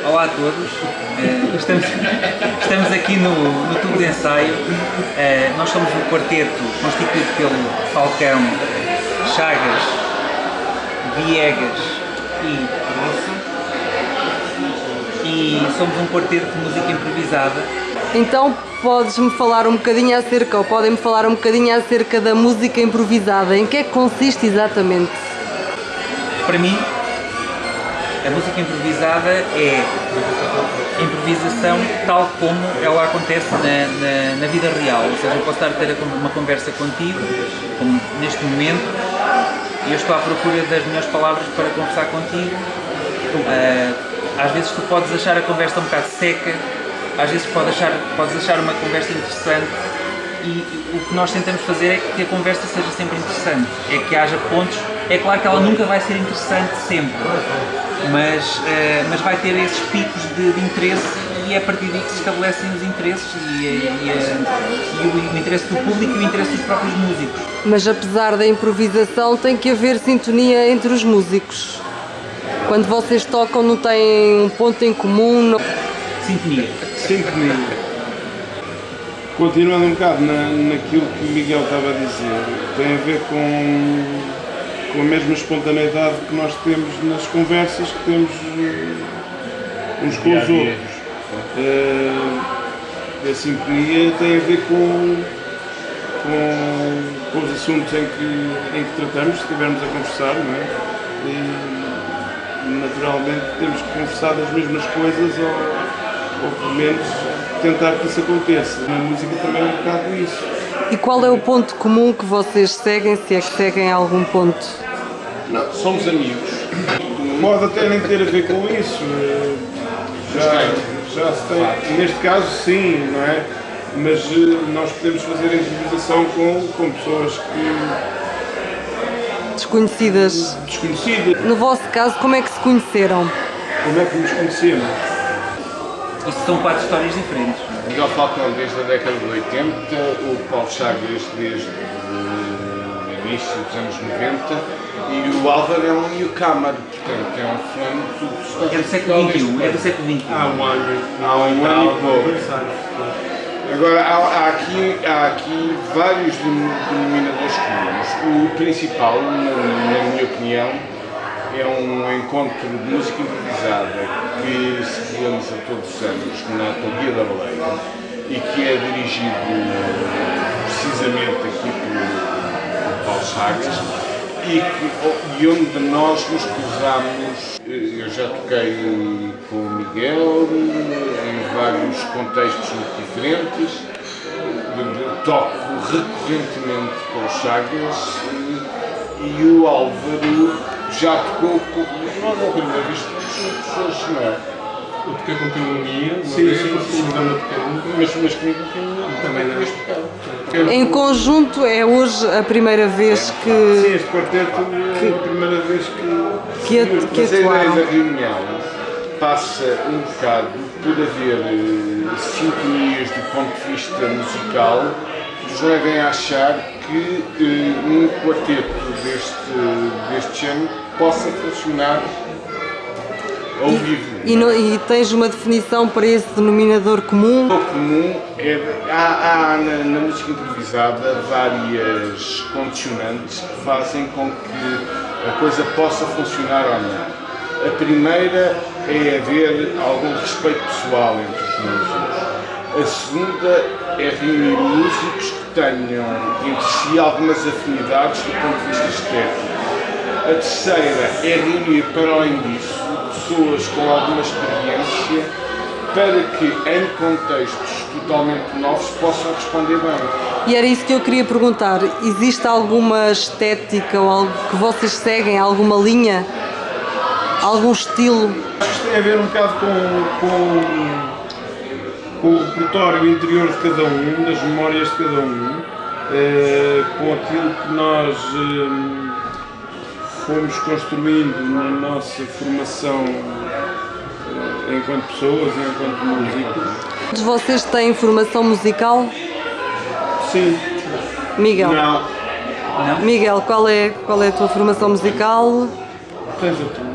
Olá a todos, estamos aqui no tubo de ensaio. Nós somos um quarteto constituído pelo Falcão, Chagas, Viegas e Rosso, e somos um quarteto de música improvisada. Então podem-me falar um bocadinho acerca da música improvisada. Em que é que consiste exatamente? Para mim, a música improvisada é a improvisação tal como ela acontece na vida real. Ou seja, eu posso estar a ter uma conversa contigo, como neste momento, e eu estou à procura das melhores palavras para conversar contigo. Às vezes tu podes achar a conversa um bocado seca, às vezes podes achar uma conversa interessante, e o que nós tentamos fazer é que a conversa seja sempre interessante, é que haja pontos. É claro que ela nunca vai ser interessante sempre, mas vai ter esses picos de interesse, e é a partir daí que se estabelecem os interesses e o interesse do público e o interesse dos próprios músicos. Mas apesar da improvisação tem que haver sintonia entre os músicos. Quando vocês tocam não têm um ponto em comum? Sintonia. Continuando um bocado naquilo que o Miguel estava a dizer, tem a ver com a mesma espontaneidade que nós temos nas conversas que temos uns com os outros. A sintonia tem a ver com os assuntos em que tratamos, se estivermos a conversar, não é? E, naturalmente temos que conversar das mesmas coisas, ou pelo menos tentar que isso aconteça. Na música também é um bocado isso. E qual é o ponto comum que vocês seguem, se é que seguem algum ponto? Não, somos amigos. Pode até nem ter a ver com isso. Já se tem, neste caso sim, não é? Mas nós podemos fazer a improvisação com pessoas Desconhecidas. No vosso caso, como é que se conheceram? Como é que nos conhecemos? Isto são 4 histórias diferentes. Miguel Falcão desde a década de 80, o Paulo Chagas desde o início dos anos 90 e o Álvaro é um newcomer, portanto é um fenómeno É do século XXI, é do século XXI. Há um ano e pouco. Agora, há aqui vários denominadores comuns. O principal, na minha opinião, é um encontro de música improvisada que se realiza todos os anos na Aldeia da Baleia e que é dirigido precisamente aqui por Paulo Chagas e onde nós nos cruzamos. Eu já toquei com o Miguel em vários contextos muito diferentes, toco recorrentemente com o Chagas e o Álvaro já tocou com... Nós é a primeira vez que estamos juntos, não é? Eu toquei com pneumonia, mas comigo também não tocar. Em conjunto é hoje a primeira vez que... Sim, este quarteto é a primeira vez que Mas a ideia atuaram. da reunião passa um bocado por haver sintonias do ponto de vista musical que nos levem a achar que um quarteto deste género possa funcionar ao vivo. E tens uma definição para esse denominador comum? O comum há na música improvisada várias condicionantes que fazem com que a coisa possa funcionar ou não. A primeira é haver algum respeito pessoal entre os músicos. A segunda é reunir músicos que tenham entre si algumas afinidades do ponto de vista estético. A terceira é reunir, para além disso, pessoas com alguma experiência para que, em contextos totalmente novos, possam responder bem. E era isso que eu queria perguntar. Existe alguma estética ou algo que vocês seguem, alguma linha? Algum estilo? Isto tem a ver um bocado com o repertório interior de cada um, das memórias de cada um, com aquilo que nós fomos construindo na nossa formação enquanto pessoas e enquanto músicos. Todos vocês têm formação musical? Sim. Miguel? Não. Miguel, qual é a tua formação musical? Tens a tua?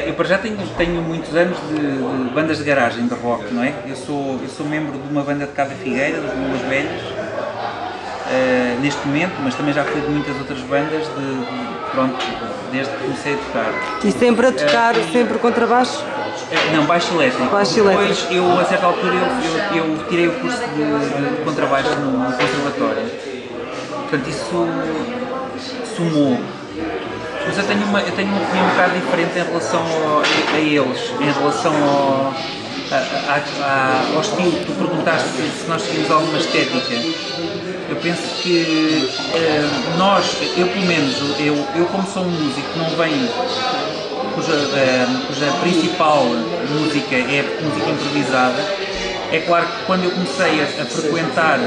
Eu para já tenho muitos anos de bandas de garagem, de rock, não é? Eu sou membro de uma banda de Cabo da Figueira, dos Mulas Velhas, neste momento, mas também já fui de muitas outras bandas, pronto, desde que comecei a tocar. E sempre a tocar, sempre contrabaixo? Não, baixo elétrico. Baixo elétrico. Depois, a certa altura, eu tirei o curso de contrabaixo no conservatório. Portanto, isso sumou. Mas eu tenho uma opinião um bocado diferente em relação a eles, em relação ao estilo que tu perguntaste se nós seguimos alguma estética. Eu penso que eu pelo menos, eu como sou um músico que não vem, cuja principal música é música improvisada, é claro que quando eu comecei a frequentar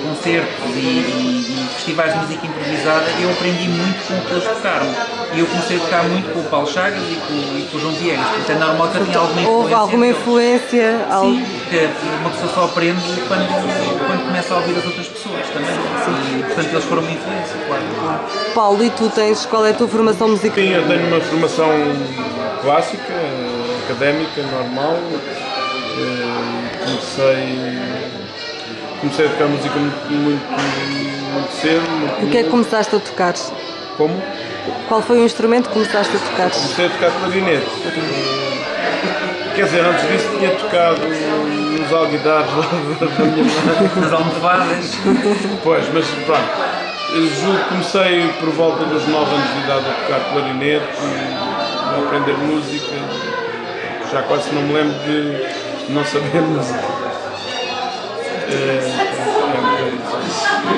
concertos e festivais de música improvisada, eu aprendi muito com o que eles tocaram. E eu comecei a tocar muito com o Paulo Chagas e com o João Viegas. Portanto, é normal que eu tenha alguma influência. Houve alguma influência? Sim, porque uma pessoa só aprende quando começa a ouvir as outras pessoas também. E, portanto, eles foram uma influência, claro. Paulo, e tu qual é a tua formação musical? Sim, eu tenho uma formação clássica, académica, normal. Comecei a tocar música muito cedo. O que é que começaste a tocar? Como? Qual foi o instrumento que começaste a tocar? Comecei a tocar clarinete. Quer dizer, antes disso tinha tocado nos alguidares da minha mãe. Nas almofadas. Pois, mas pronto. Julgo que comecei por volta dos 9 anos de idade a tocar clarinete e a aprender música. Já quase não me lembro de não saber música.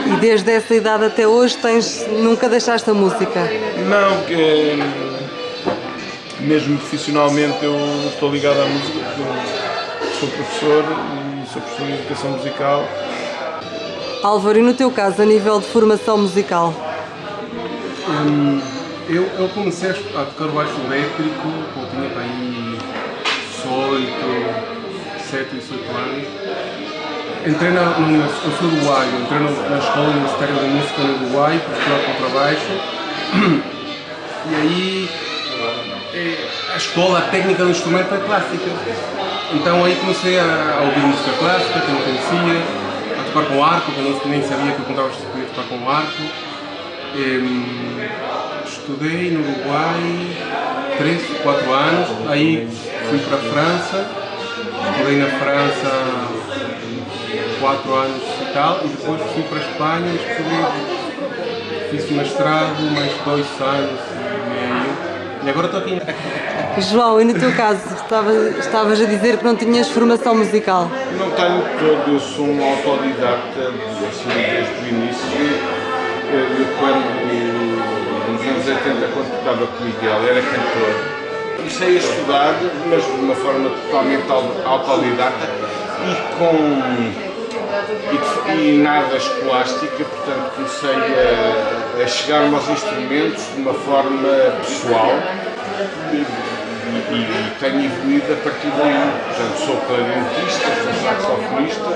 E desde essa idade até hoje nunca deixaste a música? Não, porque mesmo profissionalmente eu estou ligado à música, porque sou professor de educação musical. Álvaro, e no teu caso, a nível de formação musical? Eu comecei a tocar o baixo elétrico quando tinha para aí 7 ou 18 anos. Entrei eu sou uruguaio, entrei na Escola Universitária de Música no Uruguai para estudar contrabaixo. E aí a escola, a técnica do instrumento é clássica. Então aí comecei a ouvir música clássica, que eu não conhecia, a tocar com arco, que eu nem sabia que o contrabaixo se podia tocar com arco. Estudei no Uruguai 3, 4 anos, aí fui para a França, estudei na França 4 anos e tal, e depois fui para a Espanha e estudei, fiz mestrado mais 2 anos e meio, e agora estou aqui. João, e no teu caso, estavas a dizer que não tinhas formação musical? Não tenho todo, eu sou um autodidata, assim, desde o início. Eu quando, nos anos 80, quando tocava com o Miguel, era cantor. Comecei a estudar, mas de uma forma totalmente autodidata e nada escolástica, portanto comecei a chegar-me aos instrumentos de uma forma pessoal e tenho evoluído a partir daí. Portanto, sou clarinetista, sou saxofonista,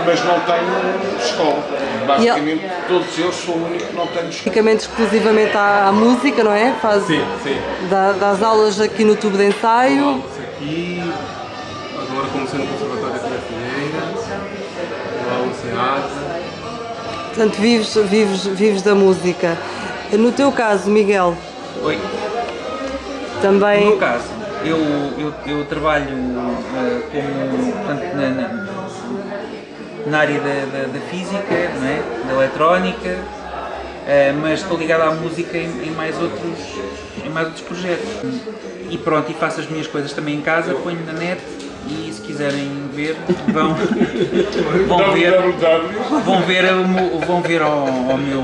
mas não tenho escola. Basicamente, todos eles sou o único que não tenho escola. Praticamente exclusivamente à música, não é? Sim. Das aulas aqui no tubo de ensaio. Aqui, agora comecei no Conservatório aqui na Figueira, aulas em arte. Portanto, vives da música. No teu caso, Miguel? Oi. Também... No meu caso, eu trabalho como, portanto, na área da física, não é? Da eletrónica, mas estou ligado à música em mais outros projetos. E pronto, e faço as minhas coisas também em casa, ponho na net e se quiserem ver, vão ver ao meu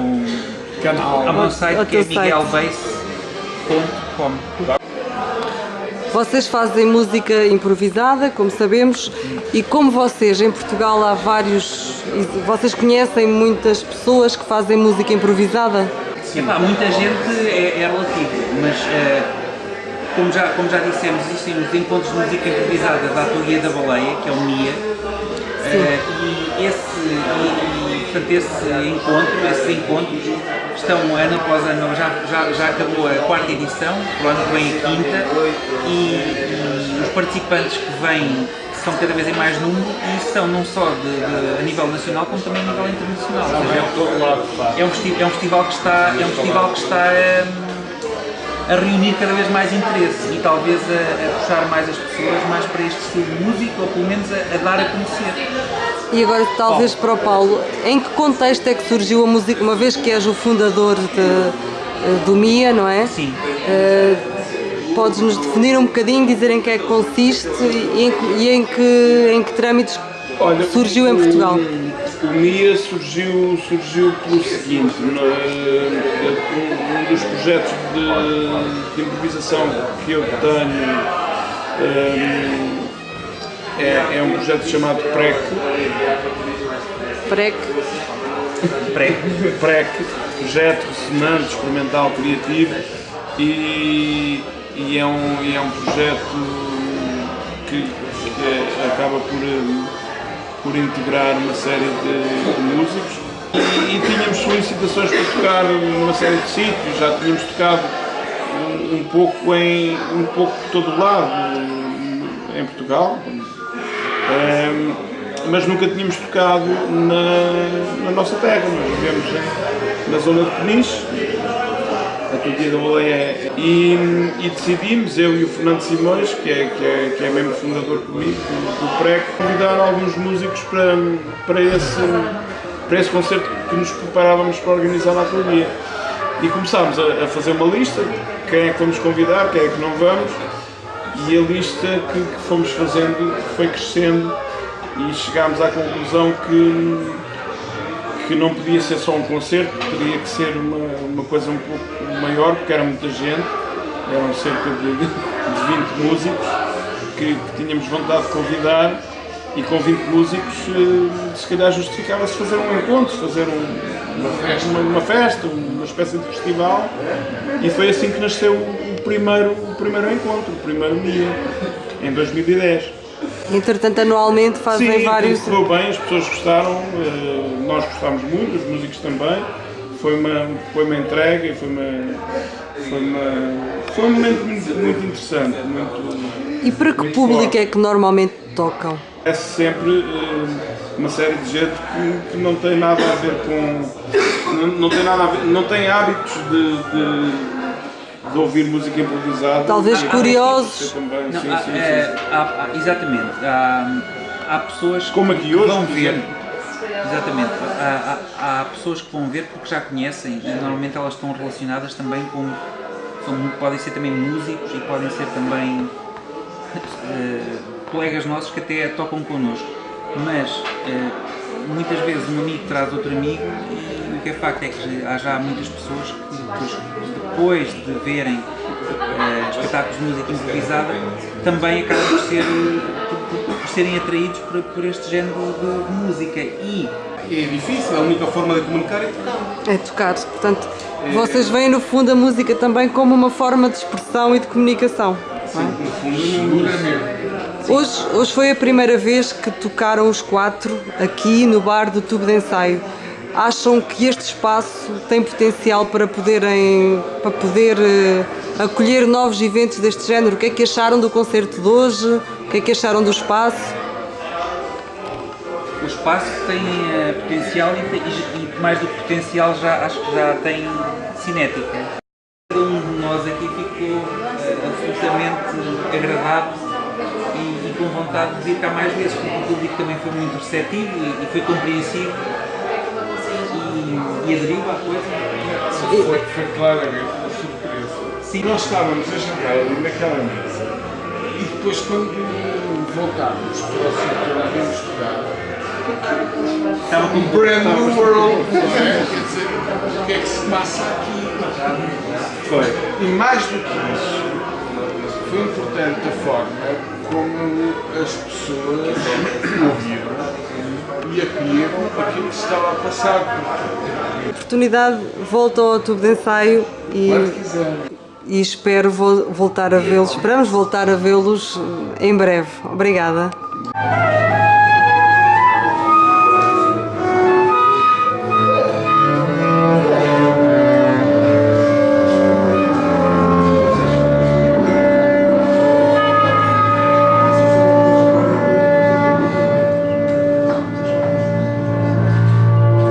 canal, ao meu site, que é miguelbase.com. Vocês fazem música improvisada, como sabemos, e como vocês, em Portugal há vários... Vocês conhecem muitas pessoas que fazem música improvisada? Epá, muita gente é relativo, mas como já dissemos, existem os encontros de música improvisada da Ateliê da Baleia, que é o MIA, e esses encontros estão ano após ano, já acabou a 4ª edição, o ano que vem a 5ª, e os participantes que vêm são cada vez em mais número e são não só a nível nacional como também a nível internacional. Ou seja, é um festival que está a reunir cada vez mais interesse e talvez a puxar mais as pessoas mais para este estilo de música, ou pelo menos a dar a conhecer. E agora talvez para o Paulo, em que contexto é que surgiu a música, uma vez que és o fundador do MIA, não é? Sim. Podes-nos definir um bocadinho, dizer em que é que consiste e em que trâmites surgiu em Portugal? O MIA surgiu pelo seguinte, um dos projetos de improvisação que eu tenho é um projeto chamado PREC. PREC, Projeto Ressonante Experimental Criativo, e é um projeto que acaba por integrar uma série de músicos e tínhamos solicitações para tocar numa série de sítios, já tínhamos tocado um pouco por todo o lado em Portugal, mas nunca tínhamos tocado na nossa terra. Nós vivemos na zona de Peniche, a Tutia da Baleia, e decidimos, eu e o Fernando Simões, que é membro fundador comigo do PREC, convidar alguns músicos para esse concerto que nos preparávamos para organizar na Atolia. E começámos a fazer uma lista de quem é que vamos convidar, quem é que não vamos, e a lista que fomos fazendo foi crescendo e chegámos à conclusão que não podia ser só um concerto, teria que ser uma coisa um pouco maior, porque era muita gente, eram cerca de 20 músicos que tínhamos vontade de convidar, e com 20 músicos se calhar justificava-se fazer um encontro, fazer uma festa, uma espécie de festival, e foi assim que nasceu o primeiro encontro, o primeiro MIA, em 2010. Entretanto, anualmente fazem vários... Sim, correu bem, as pessoas gostaram, nós gostámos muito, os músicos também. Foi uma entrega e foi um momento muito interessante. E para que público é que normalmente tocam? É sempre uma série de gente que não tem nada a ver com... não tem hábitos de ouvir música improvisada. Talvez curiosos. Também. Não, Sim. Exatamente. Há pessoas Como aqui que hoje, vão por ver. exemplo. Exatamente. Há pessoas que vão ver porque já conhecem, e normalmente elas estão relacionadas também com... podem ser também músicos e podem ser também colegas nossos que até tocam connosco. Mas muitas vezes um amigo traz outro amigo, e o que é facto é que há já muitas pessoas que depois de verem espetáculos de música improvisada também acabam por serem atraídos por este género de música. E é difícil, a única forma de comunicar é tocar. É tocar, portanto, vocês veem no fundo a música também como uma forma de expressão e de comunicação. Sim, no fundo, mesmo. Hoje foi a primeira vez que tocaram os 4 aqui no bar do Tubo de Ensaio. Acham que este espaço tem potencial para poder acolher novos eventos deste género? O que é que acharam do concerto de hoje? O que é que acharam do espaço? o espaço tem potencial e mais do que potencial acho que já tem cinética. Cada um de nós aqui ficou absolutamente agradado e com vontade de vir cá mais vezes, porque o público também foi muito receptivo e foi compreensivo e aderiu à coisa. Foi claramente uma surpresa. Sim. Nós estávamos a jantar ali naquela mesa e depois quando voltámos para o sítio onde íamos estudar, Estava com brand new world, não é? Quer dizer, o que é que se passa aqui? Foi. E mais do que isso, foi importante a forma como as pessoas ouviram e acolheram aquilo que se estava a passar. A oportunidade volta ao Tubo de Ensaio e espero voltar a vê-los. Esperamos voltar a vê-los em breve. Obrigada.